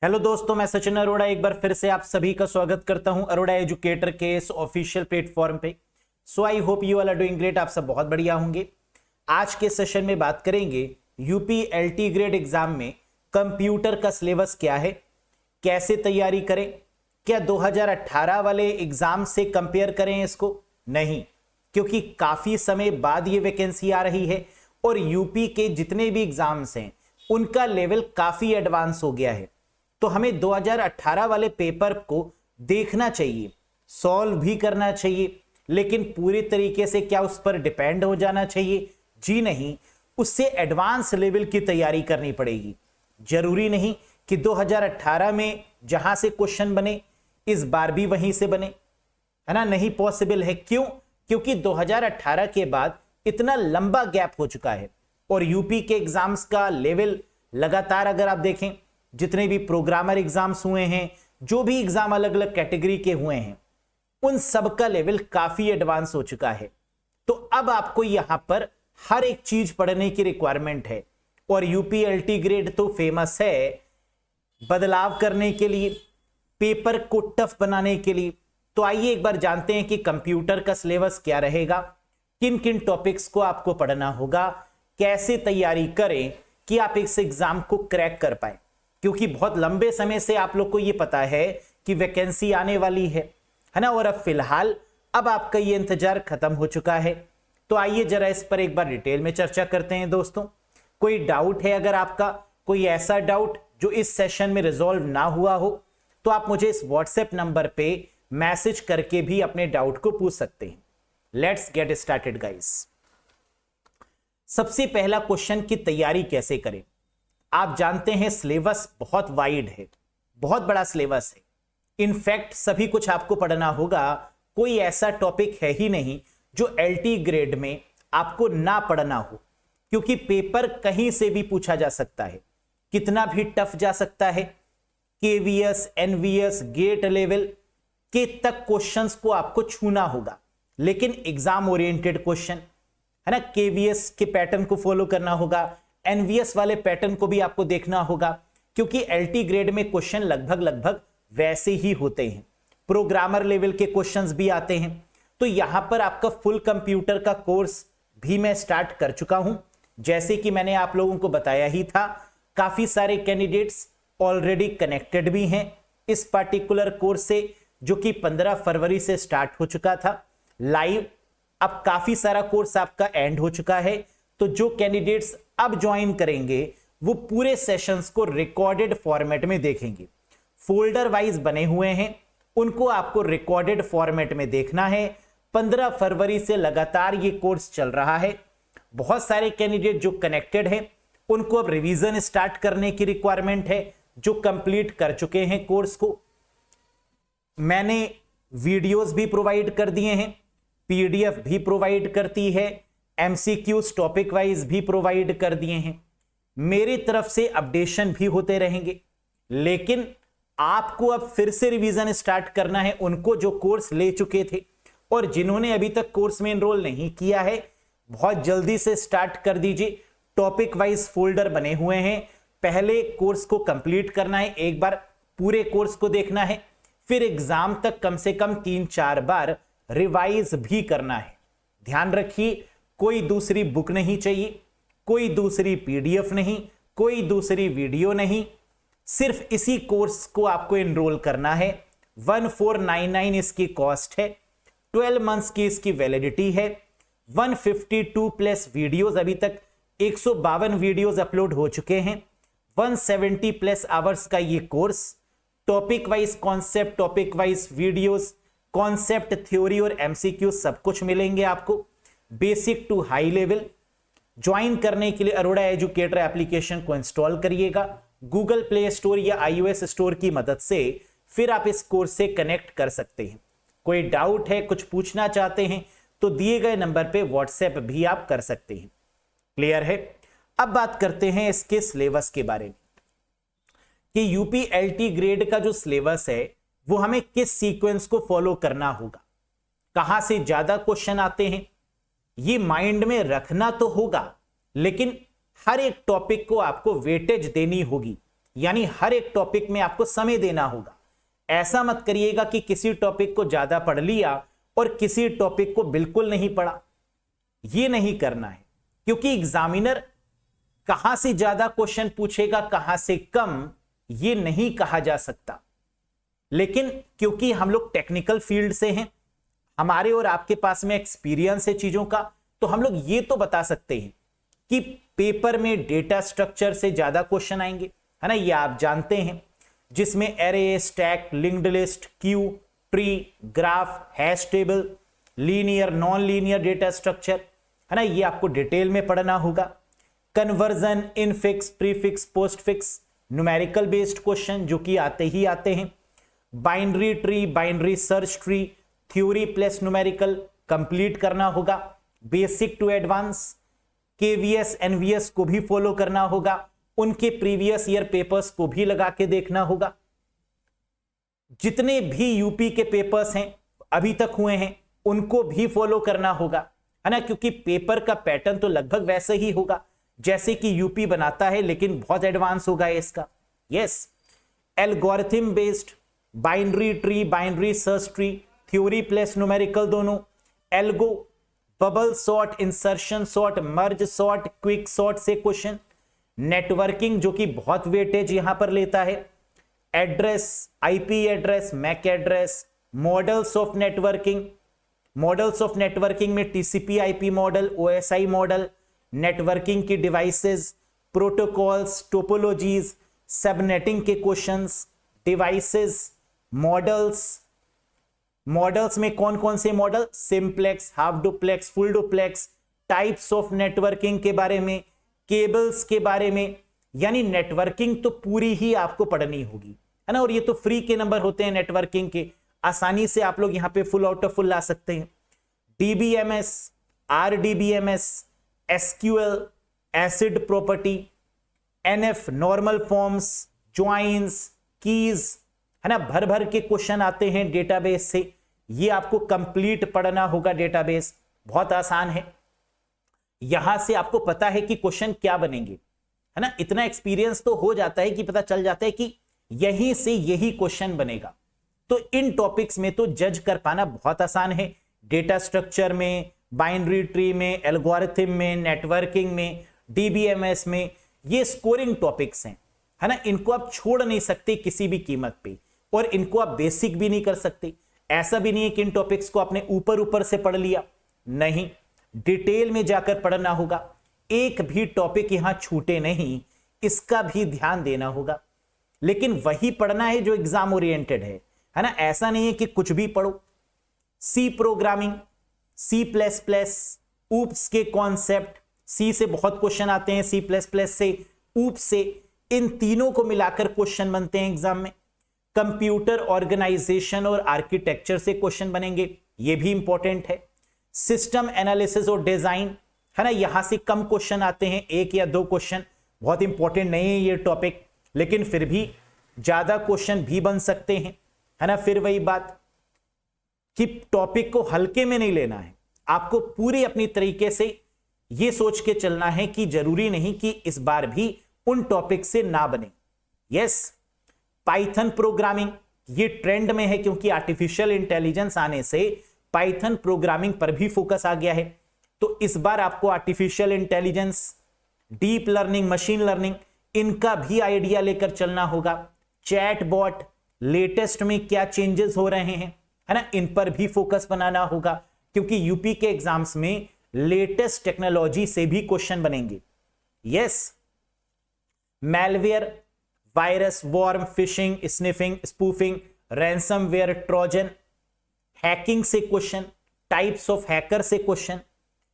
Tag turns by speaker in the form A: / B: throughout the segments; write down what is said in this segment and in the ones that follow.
A: Hello दोस्तों, मैं सचिन अरोड़ा एक बार फिर से आप सभी का स्वागत करता हूं अरोड़ा एजुकेटर के इस ऑफिशियल प्लेटफॉर्म पे। So I hope you all are doing great. आप सब बहुत बढ़िया होंगे। आज के सेशन में बात करेंगे यूपी एलटी ग्रेड एग्जाम में कंप्यूटर का सिलेबस क्या है, कैसे तैयारी करें, क्या 2018 वाले एग्जाम से कंपेयर करें इसको? नहीं, क्योंकि काफी समय बाद ये वैकेंसी आ रही है और यूपी के जितने भी एग्जाम्स हैं उनका लेवल काफी एडवांस हो गया है। तो हमें 2018 वाले पेपर को देखना चाहिए, सॉल्व भी करना चाहिए, लेकिन पूरे तरीके से क्या उस पर डिपेंड हो जाना चाहिए? जी नहीं, उससे एडवांस लेवल की तैयारी करनी पड़ेगी। जरूरी नहीं कि 2018 में जहां से क्वेश्चन बने इस बार भी वहीं से बने, है ना? नहीं पॉसिबल है। क्यों? क्योंकि 2018 के बाद इतना लंबा गैप हो चुका है और यूपी के एग्जाम्स का लेवल लगातार, अगर आप देखें जितने भी प्रोग्रामर एग्जाम्स हुए हैं, जो भी एग्जाम अलग अलग कैटेगरी के हुए हैं, उन सब का लेवल काफी एडवांस हो चुका है। तो अब आपको यहां पर हर एक चीज पढ़ने की रिक्वायरमेंट है और यूपी एलटी ग्रेड तो फेमस है बदलाव करने के लिए, पेपर को टफ बनाने के लिए। तो आइए एक बार जानते हैं कि कंप्यूटर का सिलेबस क्या रहेगा, किन किन टॉपिक्स को आपको पढ़ना होगा, कैसे तैयारी करें कि आप इस एग्जाम को क्रैक कर पाए। क्योंकि बहुत लंबे समय से आप लोग को यह पता है कि वैकेंसी आने वाली है ना? और अब फिलहाल अब आपका ये इंतजार खत्म हो चुका है। तो आइए जरा इस पर एक बार डिटेल में चर्चा करते हैं दोस्तों। कोई डाउट है अगर आपका, कोई ऐसा डाउट जो इस सेशन में रिजॉल्व ना हुआ हो, तो आप मुझे इस व्हाट्सएप नंबर पे मैसेज करके भी अपने डाउट को पूछ सकते हैं। Let's get started guys. सबसे पहला क्वेश्चन की तैयारी कैसे करें। आप जानते हैं सिलेबस बहुत वाइड है, बहुत बड़ा सिलेबस है। इनफैक्ट सभी कुछ आपको पढ़ना होगा, कोई ऐसा टॉपिक है ही नहीं जो एलटी ग्रेड में आपको ना पढ़ना हो, क्योंकि पेपर कहीं से भी पूछा जा सकता है, कितना भी टफ जा सकता है। केवीएस, एनवीएस, गेट लेवल के तक क्वेश्चंस को आपको छूना होगा, लेकिन एग्जाम ओरिएंटेड क्वेश्चन है ना, केवीएस के पैटर्न को फॉलो करना होगा, एनवीएस वाले पैटर्न को भी आपको देखना होगा, क्योंकि एलटी ग्रेड में क्वेश्चन लगभग वैसे ही होते हैं। प्रोग्रामर लेवल के क्वेश्चंस भी आते हैं। तो यहां पर आपका फुल कंप्यूटर का कोर्स भी मैं स्टार्ट कर चुका हूं, जैसे कि मैंने आप लोगों को बताया ही था। काफी सारे कैंडिडेट्स ऑलरेडी कनेक्टेड भी हैं इस पार्टिकुलर कोर्स से, जो कि 15 फरवरी से स्टार्ट हो चुका था लाइव। अब काफी सारा कोर्स आपका एंड हो चुका है। तो जो कैंडिडेट्स अब ज्वाइन करेंगे वो पूरे सेशंस को रिकॉर्डेड फॉर्मेट में देखेंगे। फोल्डर वाइज बने हुए हैं, उनको आपको रिकॉर्डेड फॉर्मेट में देखना है। 15 फरवरी से लगातार ये कोर्स चल रहा है। बहुत सारे कैंडिडेट जो कनेक्टेड हैं उनको अब रिवीजन स्टार्ट करने की रिक्वायरमेंट है, जो कंप्लीट कर चुके हैं कोर्स को। मैंने वीडियोस भी प्रोवाइड कर दिए हैं, पीडीएफ भी प्रोवाइड करती है, एमसीक्यूज टॉपिक वाइज भी प्रोवाइड कर दिए हैं। मेरी तरफ से अपडेशन भी होते रहेंगे, लेकिन आपको अब फिर से रिवीजन स्टार्ट करना है उनको जो कोर्स ले चुके थे, और जिन्होंने अभी तक कोर्स में एनरोल नहीं किया है बहुत जल्दी से स्टार्ट कर दीजिए। टॉपिक वाइज फोल्डर बने हुए हैं, पहले कोर्स को कंप्लीट करना है, एक बार पूरे कोर्स को देखना है, फिर एग्जाम तक कम से कम 3-4 बार रिवाइज भी करना है। ध्यान रखिए, कोई दूसरी बुक नहीं चाहिए, कोई दूसरी पीडीएफ नहीं, कोई दूसरी वीडियो नहीं, सिर्फ इसी कोर्स को आपको एनरोल करना है। 1499 इसकी कॉस्ट है, 12 मंथ्स की इसकी वैलिडिटी है, 152 प्लस वीडियोस, अभी तक 152 वीडियोस अपलोड हो चुके हैं, 170 प्लस आवर्स का ये course, topic wise concept, topic wise videos, concept, theory और एमसीक्यू सब कुछ मिलेंगे आपको, basic to high level. Join करने के लिए अरोड़ा एजुकेटर एप्लीकेशन को इंस्टॉल करिएगा गूगल प्ले स्टोर या iOS स्टोर की मदद से, फिर आप इस कोर्स से कनेक्ट कर सकते हैं। कोई डाउट है, कुछ पूछना चाहते हैं, तो दिए गए नंबर पे व्हाट्सएप भी आप कर सकते हैं। क्लियर है? अब बात करते हैं इसके सिलेबस के बारे में कि यूपी एलटी ग्रेड का जो सिलेबस है वो हमें किस सीक्वेंस को फॉलो करना होगा, कहां से ज्यादा क्वेश्चन आते हैं, ये माइंड में रखना तो होगा, लेकिन हर एक टॉपिक को आपको वेटेज देनी होगी। यानी हर एक टॉपिक में आपको समय देना होगा। ऐसा मत करिएगा कि किसी टॉपिक को ज्यादा पढ़ लिया और किसी टॉपिक को बिल्कुल नहीं पढ़ा। ये नहीं करना है, क्योंकि एग्जामिनर कहां से ज्यादा क्वेश्चन पूछेगा कहां से कम ये नहीं कहा जा सकता। लेकिन क्योंकि हम लोग टेक्निकल फील्ड से हैं, हमारे और आपके पास में एक्सपीरियंस है चीजों का, तो हम लोग ये तो बता सकते हैं कि पेपर में डेटा स्ट्रक्चर से ज्यादा क्वेश्चन आएंगे, है ना, ये आप जानते हैं, जिसमें array, stack, linked list, queue, tree, graph, hash table, linear, non linear data structure, है ना, ये आपको डिटेल में पढ़ना होगा। Conversion, infix, prefix, postfix, numerical based question जो कि आते ही आते हैं। Binary tree, binary search tree, theory plus numerical complete करना होगा। Basic to advance, KVS, NVS को भी फॉलो करना होगा। उनके प्रीवियस ईयर पेपर्स को भी लगा के देखना होगा। जितने भी यूपी के पेपर्स हैं अभी तक हुए हैं उनको भी फॉलो करना होगा, है ना, क्योंकि पेपर का पैटर्न तो लगभग वैसे ही होगा जैसे कि यूपी बनाता है, लेकिन बहुत एडवांस होगा इसका। Yes, algorithm based, binary tree, binary search tree, theory plus numerical दोनों, algo, bubble sort, insertion sort, merge sort, quick sort से क्वेश्चन, नेटवर्किंग जो कि बहुत वेटेज यहां पर लेता है, address, IP address, MAC address, models of networking, models of networking में TCP IP model, OSI model, networking की डिवाइसेस, प्रोटोकॉल्स, टोपोलॉजीज, सबनेटिंग के क्वेश्चंस, डिवाइसेस, मॉडल्स, मॉडल्स में कौन कौन से model, simplex, half duplex, full duplex, types of networking के बारे में, केबल्स के बारे में, यानी नेटवर्किंग तो पूरी ही आपको पढ़नी होगी, है ना। और ये तो फ्री के नंबर होते हैं नेटवर्किंग के, आसानी से आप लोग यहां पे फुल आउट ऑफ फुल ला सकते हैं। DBMS, RDBMS, SQL, acid property, NF, normal forms, joins, keys, है ना, भर भर के क्वेश्चन आते हैं डेटाबेस से, ये आपको कंप्लीट पढ़ना होगा। डेटाबेस बहुत आसान है, यहां से आपको पता है कि क्वेश्चन क्या बनेंगे, है ना, इतना एक्सपीरियंस तो हो जाता है कि पता चल जाता है कि यहीं से यही क्वेश्चन बनेगा। तो इन टॉपिक्स में तो जज कर पाना बहुत आसान है, डेटा स्ट्रक्चर में, बाइनरी ट्री में, एल्गोरिथम में, नेटवर्किंग में, डीबीएमएस में, ये स्कोरिंग टॉपिक्स हैं, है ना, इनको आप छोड़ नहीं सकते किसी भी कीमत पे, और इनको आप बेसिक भी नहीं कर सकते। ऐसा भी नहीं है कि इन टॉपिक्स को आपने ऊपर ऊपर से पढ़ लिया, नहीं, डिटेल में जाकर पढ़ना होगा। एक भी टॉपिक यहां छूटे नहीं, इसका भी ध्यान देना होगा, लेकिन वही पढ़ना है जो एग्जाम ओरिएंटेड है ना। ऐसा नहीं है कि कुछ भी पढ़ो। C programming, C plus plus, oops के कॉन्सेप्ट, सी से बहुत क्वेश्चन आते हैं, सी प्लस प्लस से, ऊप्स से, इन तीनों को मिलाकर क्वेश्चन बनते हैं एग्जाम में। कंप्यूटर ऑर्गेनाइजेशन और आर्किटेक्चर से क्वेश्चन बनेंगे, ये भी इंपॉर्टेंट है। सिस्टम एनालिसिस और डिजाइन, है ना, यहां से कम क्वेश्चन आते हैं, एक या दो क्वेश्चन, बहुत इंपॉर्टेंट नहीं है ये टॉपिक, लेकिन फिर भी ज्यादा क्वेश्चन भी बन सकते हैं, है ना। फिर वही बात कि टॉपिक को हल्के में नहीं लेना है, आपको पूरी अपनी तरीके से ये सोच के चलना है कि जरूरी नहीं कि इस बार भी उन टॉपिक से ना बने। यस, पाइथन प्रोग्रामिंग, ये ट्रेंड में है क्योंकि आर्टिफिशियल इंटेलिजेंस आने से पाइथन प्रोग्रामिंग पर भी फोकस आ गया है। तो इस बार आपको artificial intelligence, deep learning, machine learning, इनका भी आइडिया लेकर चलना होगा। चैट बॉट, लेटेस्ट में क्या चेंजेस हो रहे हैं, है ना, इन पर भी फोकस बनाना होगा, क्योंकि यूपी के एग्जाम्स में लेटेस्ट टेक्नोलॉजी से भी क्वेश्चन बनेंगे। Yes, malware, virus, worm, phishing, sniffing, spoofing, ransomware, trojan, hacking से क्वेश्चन, टाइप्स ऑफ हैकर से question,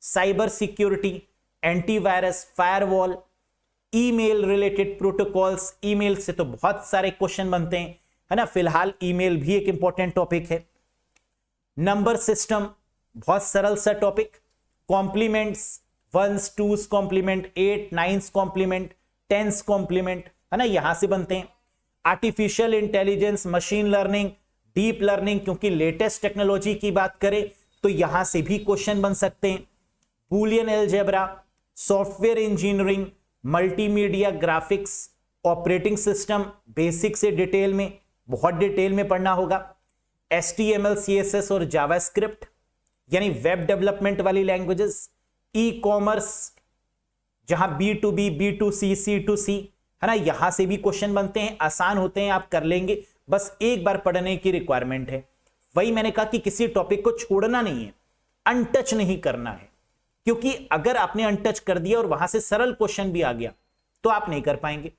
A: cyber security, antivirus, firewall, email related protocols, email से तो बहुत सारे क्वेश्चन बनते हैं, है ना, फिलहाल ईमेल भी एक इंपॉर्टेंट टॉपिक है। नंबर सिस्टम, बहुत सरल सा topic, complements, ones, twos complement, 8, 9 complement, 10 complement, है ना, यहां से बनते हैं। Artificial intelligence, machine learning, deep learning, क्योंकि लेटेस्ट टेक्नोलॉजी की बात करें तो यहां से भी क्वेश्चन बन सकते हैं। Boolean algebra, software engineering, multimedia graphics, operating system basic से डिटेल में, बहुत डिटेल में पढ़ना होगा। HTML, CSS और जावास्क्रिप्ट यानी वेब डेवलपमेंट वाली लैंग्वेजेस, ई कॉमर्स जहां B2B, B2C, C2C है ना, यहां से भी क्वेश्चन बनते हैं, आसान होते हैं, आप कर लेंगे, बस एक बार पढ़ने की रिक्वायरमेंट है। वही मैंने कहा कि किसी टॉपिक को छोड़ना नहीं है, अनटच नहीं करना है, क्योंकि अगर आपने अनटच कर दिया और वहां से सरल क्वेश्चन भी आ गया तो आप नहीं कर पाएंगे,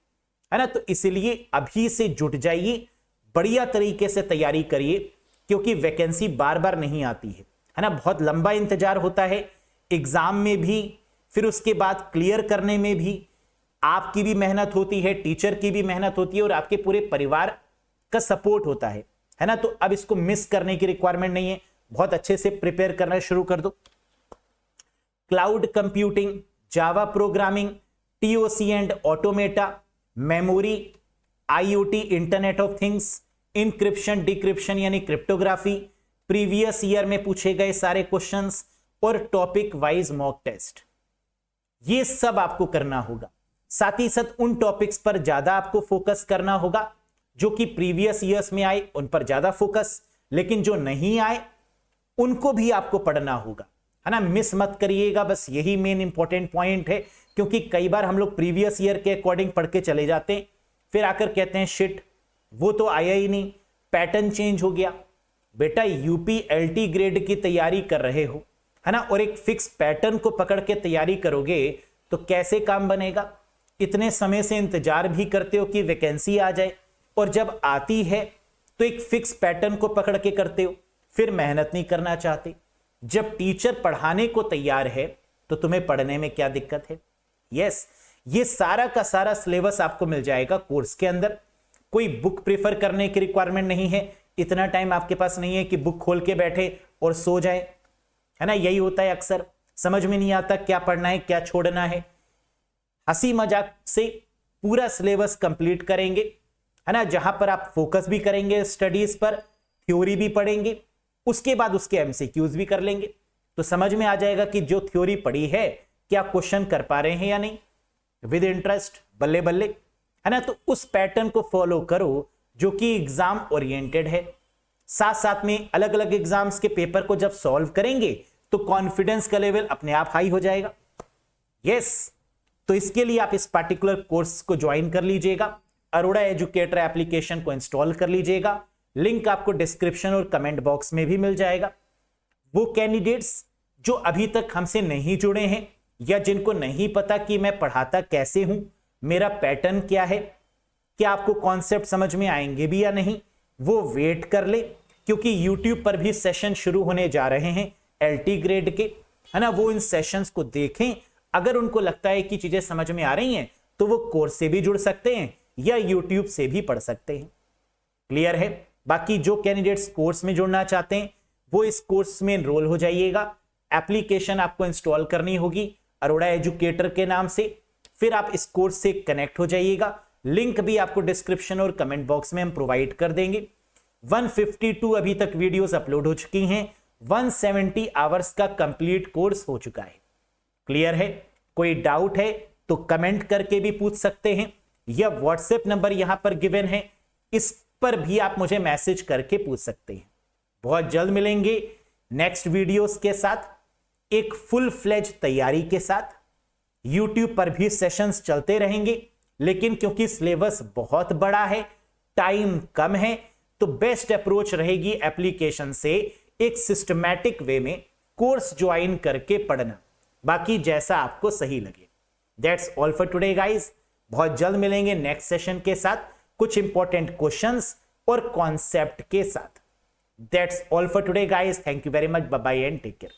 A: है ना। तो इसलिए अभी से जुट जाइए, बढ़िया तरीके से तैयारी करिए, क्योंकि वैकेंसी बार बार नहीं आती है ना, बहुत लंबा इंतजार होता है एग्जाम में भी, फिर उसके बाद क्लियर करने में भी आपकी भी मेहनत होती है, टीचर की भी मेहनत होती है और आपके पूरे परिवार का सपोर्ट होता है ना। तो अब इसको मिस करने की रिक्वायरमेंट नहीं है, बहुत अच्छे से प्रिपेयर करना शुरू कर दो। Cloud computing, Java programming, TOC and automata, memory, IoT, internet of things, encryption decryption यानी क्रिप्टोग्राफी, प्रीवियस ईयर में पूछे गए सारे क्वेश्चंस और टॉपिक वाइज मॉक टेस्ट, ये सब आपको करना होगा। साथ ही साथ उन टॉपिक्स पर ज्यादा आपको फोकस करना होगा जो कि प्रीवियस ईयर्स में आए, उन पर ज्यादा फोकस, लेकिन जो नहीं आए उनको भी आपको पढ़ना होगा, है ना। मिस मत करिएगा, बस यही मेन इंपॉर्टेंट पॉइंट है, क्योंकि कई बार हम लोग प्रीवियस ईयर के अकॉर्डिंग पढ़ के चले जाते हैं, फिर आकर कहते हैं शिट वो तो आया ही नहीं, पैटर्न चेंज हो गया। बेटा यूपी LT ग्रेड की तैयारी कर रहे हो, है ना, और एक फिक्स पैटर्न को पकड़ के तैयारी करोगे तो कैसे काम बनेगा। इतने समय से इंतजार भी करते हो कि वैकेंसी आ जाए, और जब आती है तो एक फिक्स पैटर्न को पकड़ के करते हो, फिर मेहनत नहीं करना चाहते। जब टीचर पढ़ाने को तैयार है तो तुम्हें पढ़ने में क्या दिक्कत है। यस, ये सारा का सारा सिलेबस आपको मिल जाएगा कोर्स के अंदर, कोई बुक प्रेफर करने की रिक्वायरमेंट नहीं है, इतना टाइम आपके पास नहीं है कि बुक खोल के बैठे और सो जाए, है ना। यही होता है अक्सर, समझ में नहीं आता क्या पढ़ना है क्या छोड़ना है। हंसी मजाक से पूरा सिलेबस कंप्लीट करेंगे, है ना, जहां पर आप फोकस भी करेंगे स्टडीज पर, थ्योरी भी पढ़ेंगे, उसके बाद उसके MCQs भी कर लेंगे, तो समझ में आ जाएगा कि जो थ्योरी पढ़ी है क्या क्वेश्चन कर पा रहे हैं या नहीं। विद इंटरेस्ट, बल्ले बल्ले, है ना। तो उस पैटर्न को फॉलो करो जो कि एग्जाम ओरिएंटेड है। साथ साथ में अलग अलग एग्जाम्स के पेपर को जब सॉल्व करेंगे तो कॉन्फिडेंस का लेवल अपने आप हाई हो जाएगा। यस, तो इसके लिए आप इस पार्टिकुलर कोर्स को ज्वाइन कर लीजिएगा, अरोड़ा एजुकेटर एप्लीकेशन को इंस्टॉल कर लीजिएगा, लिंक आपको डिस्क्रिप्शन और कमेंट बॉक्स में भी मिल जाएगा। वो कैंडिडेट्स जो अभी तक हमसे नहीं जुड़े हैं या जिनको नहीं पता कि मैं पढ़ाता कैसे हूं, मेरा पैटर्न क्या है, क्या आपको कॉन्सेप्ट समझ में आएंगे भी या नहीं, वो वेट कर ले, क्योंकि YouTube पर भी सेशन शुरू होने जा रहे हैं LT ग्रेड के, है ना। वो इन सेशंस को देखें, अगर उनको लगता है कि चीजें समझ में आ रही हैं तो वो कोर्स से भी जुड़ सकते हैं या YouTube से भी पढ़ सकते हैं। क्लियर है। बाकी जो कैंडिडेट्स कोर्स में जुड़ना चाहते हैं वो इस कोर्स में एनरोल हो जाइएगा। एप्लीकेशन आपको इंस्टॉल करनी होगी अरोड़ा एजुकेटर के नाम से, फिर आप इस कोर्स से कनेक्ट हो जाइएगा। लिंक भी आपको डिस्क्रिप्शन और कमेंट बॉक्स में हम प्रोवाइड कर देंगे। 152 अभी तक वीडियोस अपलोड हो चुकी हैं, 170 आवर्स का कंप्लीट कोर्स हो चुका है। क्लियर है। कोई डाउट है तो कमेंट करके भी पूछ सकते हैं, या व्हाट्सएप नंबर यहां पर गिवन है, इस पर भी आप मुझे मैसेज करके पूछ सकते हैं। बहुत जल्द मिलेंगे नेक्स्ट वीडियोस के साथ, एक फुल फ्लेज तैयारी के साथ। YouTube पर भी सेशंस चलते रहेंगे, लेकिन क्योंकि सिलेबस बहुत बड़ा है, टाइम कम है, तो बेस्ट अप्रोच रहेगी एप्लीकेशन से एक सिस्टमैटिक वे में कोर्स ज्वाइन करके पढ़ना, बाकी जैसा आपको सही लगे। That's all for today guys. बहुत जल्द मिलेंगे नेक्स्ट सेशन के साथ, कुछ इंपॉर्टेंट क्वेश्चंस और कॉन्सेप्ट के साथ। That's all for today guys. Thank you very much, bye bye and take care.